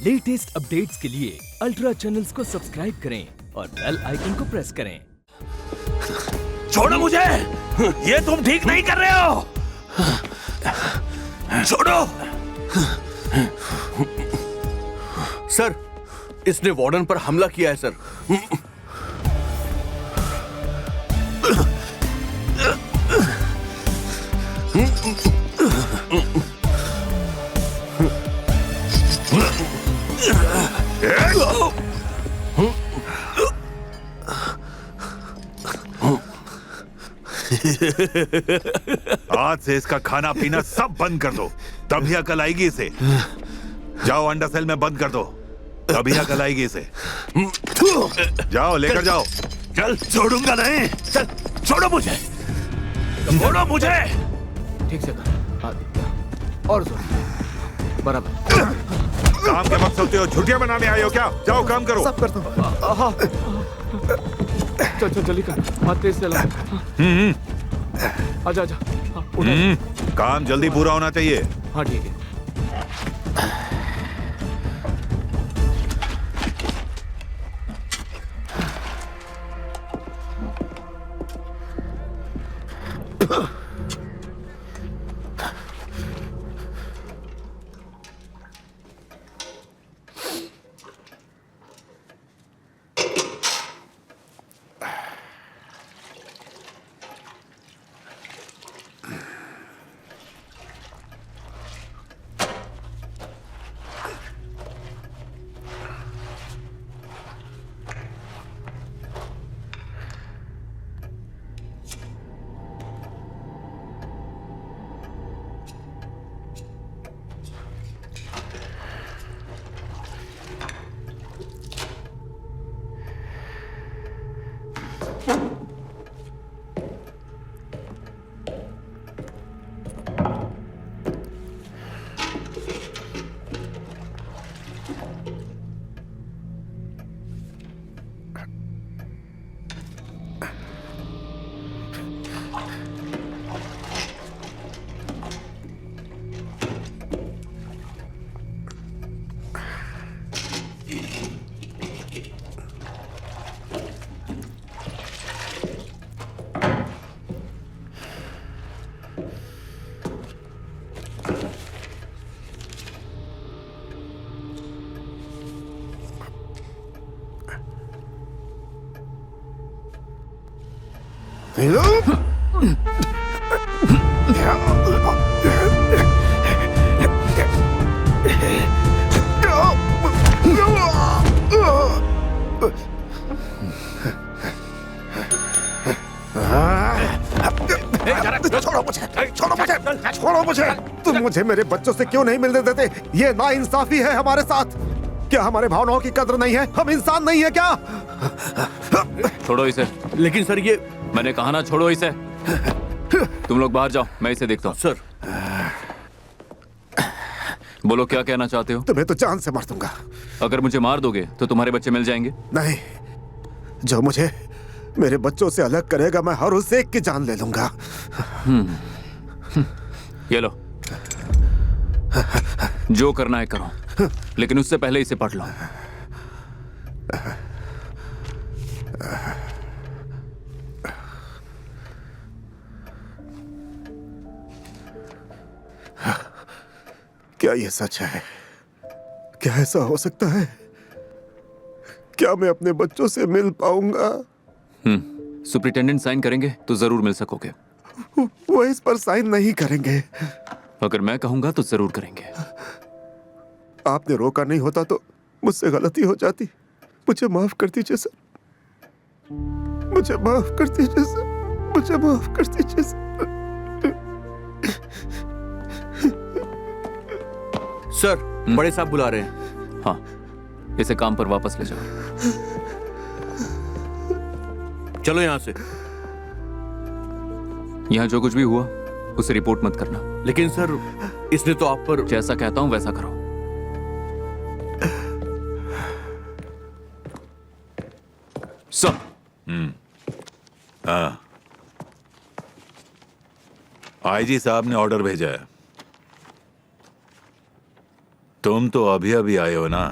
Latest updates के लिए ultra channels को सब्सक्राइब करें और बेल आइकन को प्रेस करें। छोड़ो मुझे, ये तुम ठीक नहीं कर रहे हो। छोड़ो। सर, इसने वार्डन पर हमला किया है सर। आज से इसका खाना पीना सब बंद कर दो, तभी अकल आएगी इसे। जाओ अंडा सेल में बंद कर दो, तभी अकल आएगी इसे। जाओ लेकर जाओ। चल, छोड़ूंगा नहीं। चल, छोड़ो मुझे, छोड़ो मुझे। ठीक से कर और जोर बराबर। काम के वक्त सोते हो छुट्टियां बनाने आए हो क्या? जाओ काम करो। सब करता हूँ। चल चल जल्दी कर, हाथ तेज से लगा। आजा आजा। काम जल्दी पूरा होना चाहिए। हाँ ठीक है। छोड़ो मुझे। तुम मुझे मेरे बच्चों से क्यों नहीं मिलने देते? ये नाइंसाफी है हमारे साथ। क्या हमारे भावनाओं की कदर नहीं है? हम इंसान नहीं है क्या? छोड़ो इसे। लेकिन सर ये मैंने कहा ना, छोड़ो इसे। तुम लोग बाहर जाओ, मैं इसे देखता हूँ। सर बोलो क्या कहना चाहते हो? तुम्हें तो जान से मार दूंगा। अगर मुझे मार दोगे तो तुम्हारे बच्चे मिल जाएंगे? नहीं, जो मुझे मेरे बच्चों से अलग करेगा मैं हर उस एक की जान ले लूंगा। ये लो, जो करना है करो, लेकिन उससे पहले इसे पढ़ लो। क्या ये सच है? क्या ऐसा हो सकता है? क्या मैं अपने बच्चों से मिल पाऊंगा? सुपरिटेंडेंट साइन करेंगे तो जरूर मिल सकोगे। वो इस पर साइन नहीं करेंगे। अगर मैं कहूंगा तो जरूर करेंगे। आपने रोका नहीं होता तो मुझसे गलती हो जाती। मुझे माफ कर दीजिए सर, मुझे माफ कर दीजिए सर, मुझे माफ कर दीजिए सर, बड़े साहब बुला रहे हैं। हाँ, इसे काम पर वापस ले जाओ। चलो यहाँ से। यहाँ जो कुछ भी हुआ उसे रिपोर्ट मत करना। लेकिन सर, इसने तो आप पर। जैसा कहता हूं वैसा करो। सर। हाँ, आईजी साहब ने ऑर्डर भेजा है। तुम तो अभी अभी आए हो ना,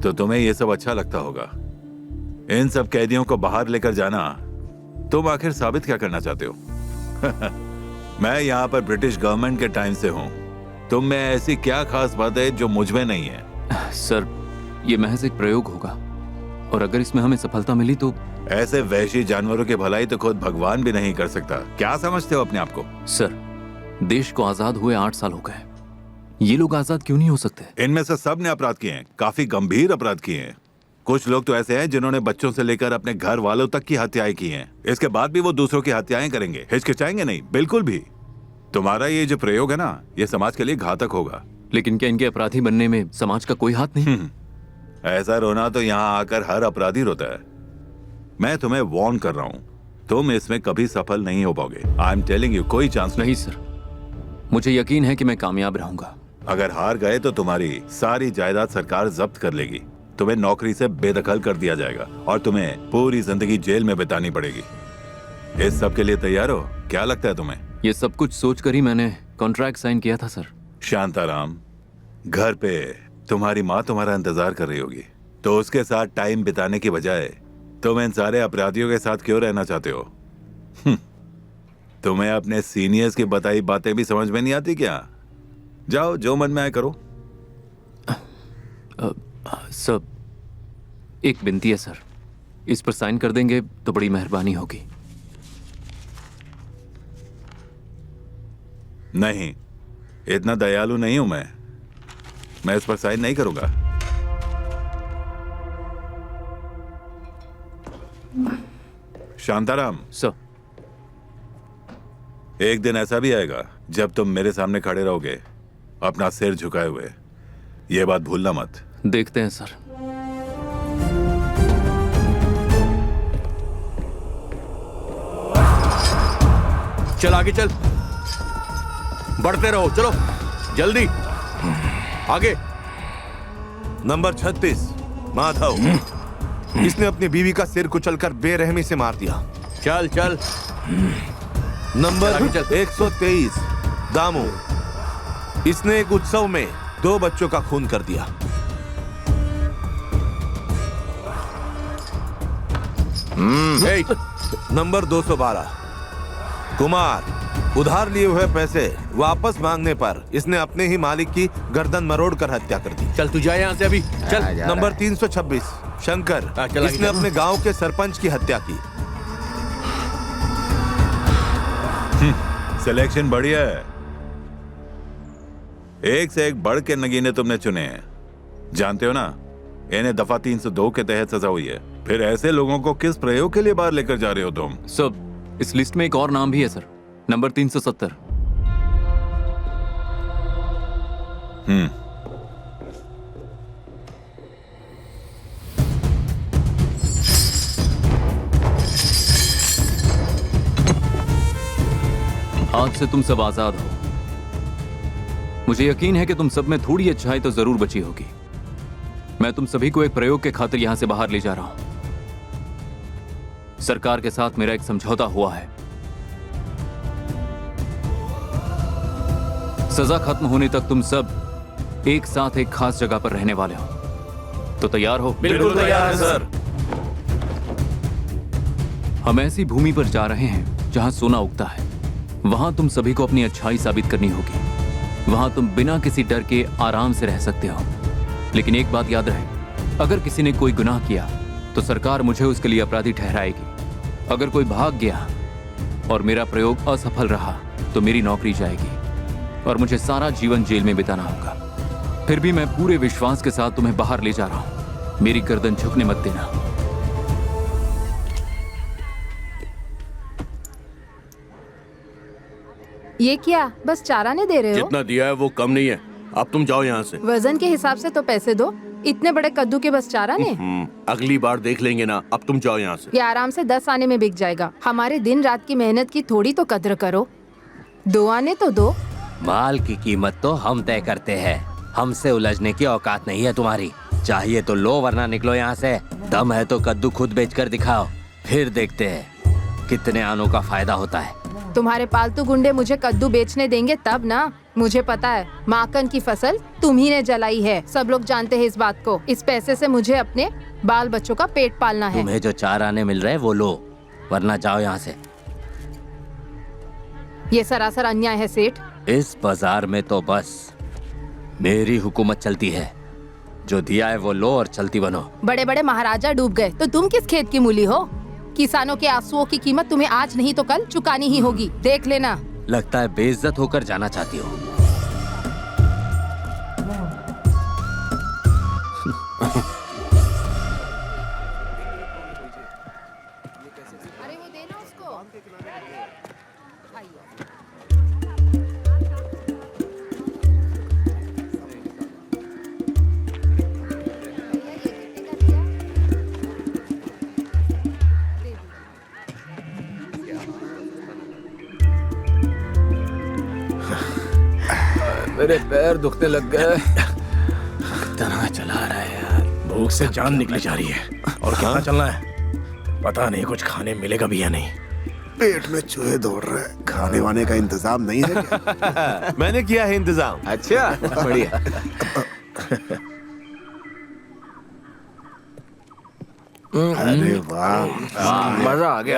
तो तुम्हें ये सब अच्छा लगता होगा। इन सब कैदियों को बाहर लेकर जाना, तुम आखिर साबित क्या करना चाहते हो? मैं यहाँ पर ब्रिटिश गवर्नमेंट के टाइम से हूँ। तुम में ऐसी क्या खास बात है जो मुझ में नहीं है? सर, ये महज एक प्रयोग होगा, और अगर इसमें हमें सफलता मिली तो। ऐसे वहशी जानवरों की भलाई तो खुद भगवान भी नहीं कर सकता। क्या समझते हो अपने आप को? सर, देश को आजाद हुए 8 साल हो गए, ये लोग आजाद क्यों नहीं हो सकते? इनमें से सब ने अपराध किए हैं, काफी गंभीर अपराध किए हैं। कुछ लोग तो ऐसे हैं जिन्होंने बच्चों से लेकर अपने घर वालों तक की हत्याएं की हैं। इसके बाद भी वो दूसरों की हत्याएं करेंगे, हिचकिचाएंगे नहीं, बिल्कुल भी। तुम्हारा ये जो प्रयोग है ना, ये समाज के लिए घातक होगा। लेकिन क्या इनके अपराधी बनने में समाज का कोई हाथ नहीं? ऐसा रोना तो यहाँ आकर हर अपराधी रोता है। मैं तुम्हें वार्न कर रहा हूँ, तुम इसमें कभी सफल नहीं हो पाओगे। आई एम टेलिंग यू, कोई चांस नहीं सर, मुझे यकीन है कि मैं कामयाब रहूंगा। अगर हार गए तो तुम्हारी सारी जायदाद सरकार जब्त कर लेगी, तुम्हें नौकरी से बेदखल कर दिया जाएगा और तुम्हें पूरी जिंदगी जेल में बितानी पड़ेगी। इस सब के लिए तैयार हो? क्या लगता है तुम्हें? ये सब कुछ सोचकर ही मैंने कॉन्ट्रैक्ट साइन किया था सर। शांताराम, घर पे तुम्हारी माँ तुम्हारा इंतजार कर रही होगी, तो उसके साथ टाइम बिताने की बजाय तुम इन सारे अपराधियों के साथ क्यों रहना चाहते हो? तुम्हें अपने सीनियर्स की बताई बातें भी समझ में नहीं आती क्या? जाओ, जो मन में आए करो। सर, एक विनती है सर, इस पर साइन कर देंगे तो बड़ी मेहरबानी होगी। नहीं, इतना दयालु नहीं हूं मैं इस पर साइन नहीं करूंगा। शांताराम सर, एक दिन ऐसा भी आएगा जब तुम मेरे सामने खड़े रहोगे अपना सिर झुकाए हुए। ये बात भूलना मत। देखते हैं सर। चल आगे चल, बढ़ते रहो, चलो जल्दी आगे। नंबर 36 माधव, इसने अपनी बीवी का सिर कुचलकर बेरहमी से मार दिया। चल चल। नंबर आगे चल। 123 दामू, इसने एक उत्सव में 2 बच्चों का खून कर दिया। नंबर 212 कुमार, उधार लिए हुए पैसे वापस मांगने पर इसने अपने ही मालिक की गर्दन मरोड़कर हत्या कर दी। चल तू जा यहाँ से अभी, चल। नंबर 326 शंकर, चल आगे इसने चल। अपने गांव के सरपंच की हत्या की। सिलेक्शन बढ़िया है, एक से एक बढ़ के नगीने तुमने चुने हैं। जानते हो ना, इन्हें दफा 302 के तहत सजा हुई है। फिर ऐसे लोगों को किस प्रयोग के लिए बाहर लेकर जा रहे हो तुम? सर, इस लिस्ट में एक और नाम भी है सर, नंबर 370। आज से तुम सब आजाद हो। मुझे यकीन है कि तुम सब में थोड़ी अच्छाई तो जरूर बची होगी। मैं तुम सभी को एक प्रयोग के खातिर यहां से बाहर ले जा रहा हूं। सरकार के साथ मेरा एक समझौता हुआ है। सजा खत्म होने तक तुम सब एक साथ एक खास जगह पर रहने वाले हो। तो तैयार हो? बिल्कुल तैयार है सर। हम ऐसी भूमि पर जा रहे हैं जहां सोना उगता है। वहां तुम सभी को अपनी अच्छाई साबित करनी होगी। वहां तुम बिना किसी डर के आराम से रह सकते हो। लेकिन एक बात याद रहे, अगर किसी ने कोई गुनाह किया तो सरकार मुझे उसके लिए अपराधी ठहराएगी। अगर कोई भाग गया और मेरा प्रयोग असफल रहा तो मेरी नौकरी जाएगी और मुझे सारा जीवन जेल में बिताना होगा। फिर भी मैं पूरे विश्वास के साथ तुम्हें बाहर ले जा रहा हूं। मेरी गर्दन झुकने मत देना। ये क्या बस चारा नहीं दे रहे हो? जितना दिया है वो कम नहीं है, अब तुम जाओ यहाँ से। वजन के हिसाब से तो पैसे दो। इतने बड़े कद्दू के बस चारा ने? अगली बार देख लेंगे ना, अब तुम जाओ यहाँ से। ये आराम से 10 आने में बिक जाएगा। हमारे दिन रात की मेहनत की थोड़ी तो कद्र करो। 2 आने तो दो। माल की कीमत तो हम तय करते हैं, हमसे उलझने की औकात नहीं है तुम्हारी। चाहिए तो लो, वरना निकलो यहाँ से। दम है तो कद्दू खुद बेचकर दिखाओ, फिर देखते हैं कितने आनों का फायदा होता है। तुम्हारे पालतू गुंडे मुझे कद्दू बेचने देंगे तब ना। मुझे पता है, माकन की फसल तुम्ही ने जलाई है। सब लोग जानते हैं इस बात को। इस पैसे से मुझे अपने बाल बच्चों का पेट पालना है। तुम्हें जो 4 आने मिल रहे हैं वो लो, वरना जाओ यहाँ से। ये सरासर अन्याय है सेठ। इस बाजार में तो बस मेरी हुकूमत चलती है। जो दिया है वो लो और चलती बनो। बड़े बड़े महाराजा डूब गए तो तुम किस खेत की मूली हो? किसानों के आंसुओं की कीमत तुम्हें आज नहीं तो कल चुकानी ही होगी, देख लेना। लगता है बेइज्जत होकर जाना चाहती हो। अरे वो देना उसको। मेरे पैर दुखने लग गए। इतना चला रहा है यार, भूख से जान निकली जा रही है। और कितना चलना है पता नहीं, कुछ खाने मिलेगा भी या नहीं। पेट में चूहे दौड़ रहे हैं, खाने वाने का इंतजाम नहीं है क्या? मैंने किया है इंतजाम। अच्छा, बढ़िया। अरे वाह, मजा आ गया।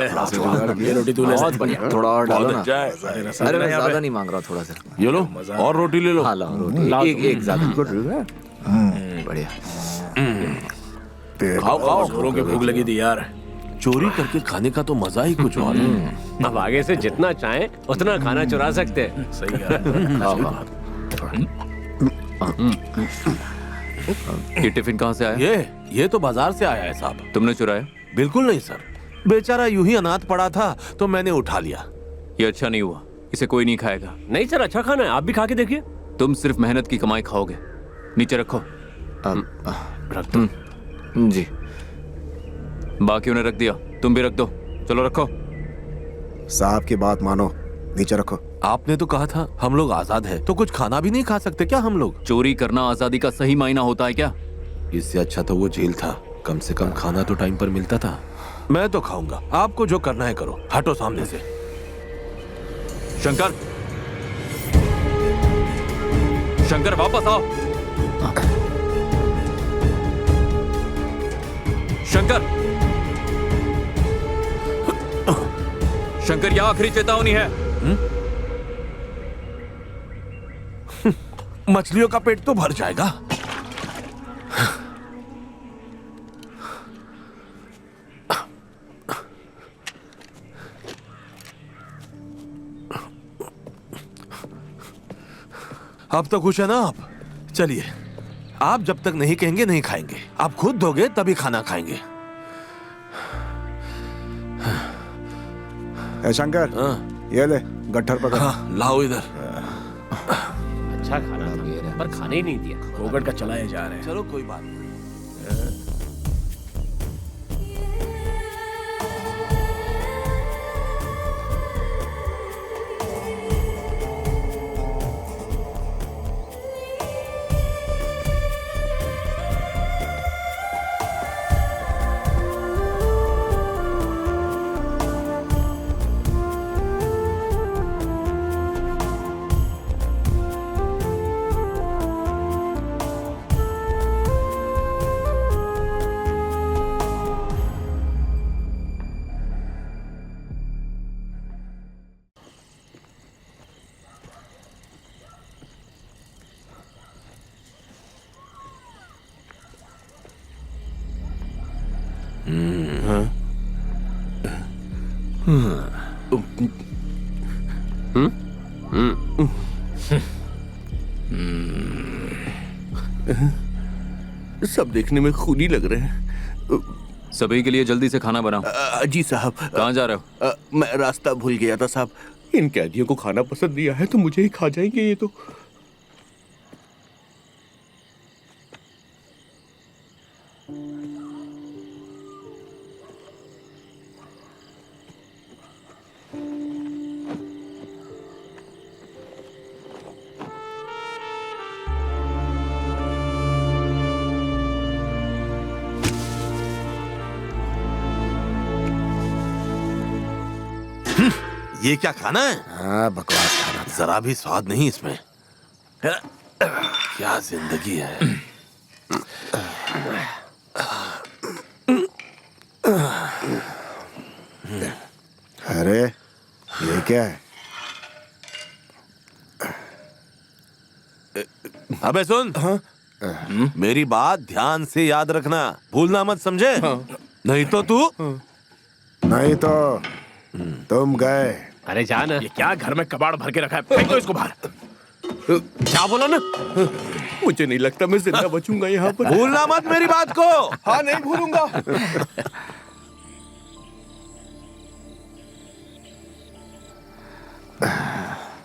ये रोटी तूने बहुत बढ़िया, थोड़ा और डालो ना। अच्छा है। अरे मैं ज्यादा नहीं मांग रहा, थोड़ा सा। ये लो और रोटी ले लो। हाँ लाओ रोटी, एक ज्यादा। बढ़िया। पेट खाओ खाओ, जोरों की भूख लगी थी यार। चोरी करके खाने का तो मजा ही कुछ और है। अब आगे से जितना चाहे उतना खाना चुरा सकते हैं। सही है। ये टिफिन कहाँ से आया? ये तो बाजार से आया है साहब। तुमने चुराया? बिल्कुल नहीं सर, बेचारा यूं ही अनाथ पड़ा था तो मैंने उठा लिया। ये अच्छा नहीं हुआ, इसे कोई नहीं खाएगा। नहीं सर, अच्छा खाना है, आप भी खा के देखिए। तुम सिर्फ मेहनत की कमाई खाओगे। नीचे रखो। रख दो। जी। बाकियों ने रख दिया, तुम भी रख दो। चलो रखो। साहब की बात मानो, नीचे रखो। आपने तो कहा था हम लोग आजाद हैं, तो कुछ खाना भी नहीं खा सकते क्या हम लोग? चोरी करना आजादी का सही मायना होता है क्या? इससे अच्छा तो वो जेल था, कम से कम खाना तो टाइम पर मिलता था। मैं तो खाऊंगा, आपको जो करना है करो। हटो सामने से। शंकर, शंकर वापस आओ। शंकर, शंकर, यह आखिरी चेतावनी है। मछलियों का पेट तो भर जाएगा। अब तो खुश है ना आप? चलिए, आप जब तक नहीं कहेंगे नहीं खाएंगे। आप खुद दोगे तभी खाना खाएंगे। शंकर, ये ले गट्ठर पकड़। हाँ, लाओ इधर। अच्छा खाना था, पर खाने ही नहीं दिया। फोकट का चलाए जा रहे हैं। चलो कोई बात नहीं। सब देखने में खूनी लग रहे हैं। सभी के लिए जल्दी से खाना बनाओ। जी साहब। कहाँ जा रहे हो? मैं रास्ता भूल गया था साहब। इन कैदियों को खाना पसंद नहीं आया तो मुझे ही खा जाएंगे ये तो। ये क्या खाना है? हाँ, बकवास खाना था। जरा भी स्वाद नहीं इसमें। क्या जिंदगी है। अरे ये क्या है? अबे सुन, मेरी बात ध्यान से याद रखना, भूलना मत, समझे? नहीं तो तू नहीं तो तुम गए। अरे जान, ये क्या घर में कबाड़ भर के रखा है, फेंक दो इसको बाहर। क्या बोला ना? मुझे नहीं लगता मैं जिंदा बचूंगा यहाँ पर। भूलना मत मेरी बात को। हाँ नहीं भूलूंगा।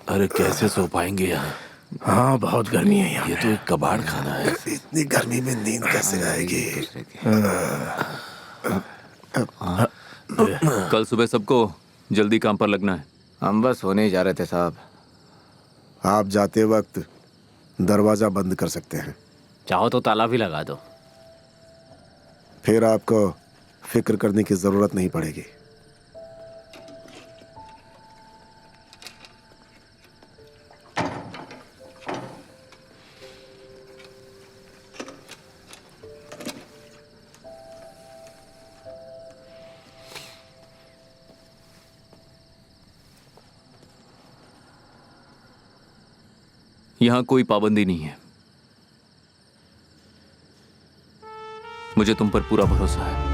अरे कैसे सो पाएंगे यहाँ? हाँ बहुत गर्मी है यहाँ। ये तो एक कबाड़ खाना है। इतनी गर्मी में नींद कैसे आएगी? कल सुबह सबको जल्दी काम पर लगना है। हम बस होने ही जा रहे थे साहब। आप जाते वक्त दरवाजा बंद कर सकते हैं, चाहो तो ताला भी लगा दो। फिर आपको फिक्र करने की जरूरत नहीं पड़ेगी। यहां कोई पाबंदी नहीं है। मुझे तुम पर पूरा भरोसा है।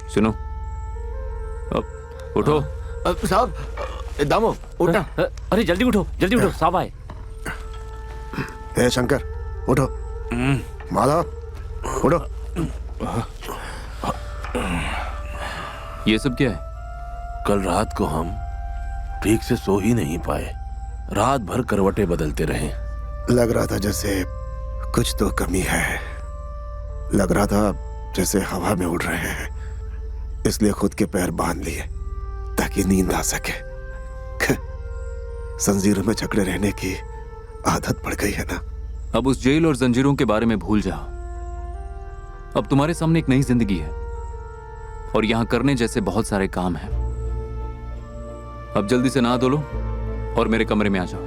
सुनो, अब उठो। साहब दामो उठना। अरे जल्दी उठो, जल्दी उठो, साहब आए। हे शंकर उठो। माधव उठो। ये सब क्या है? कल रात को हम ठीक से सो ही नहीं पाए, रात भर करवटें बदलते रहे। लग रहा था जैसे कुछ तो कमी है। लग रहा था जैसे हवा में उड़ रहे हैं, इसलिए खुद के पैर बांध लिए ताकि नींद आ सके। जंजीरों में जकड़े रहने की आदत पड़ गई है ना। अब उस जेल और जंजीरों के बारे में भूल जाओ। अब तुम्हारे सामने एक नई जिंदगी है और यहां करने जैसे बहुत सारे काम हैं। अब जल्दी से नहा धो लो और मेरे कमरे में आ जाओ।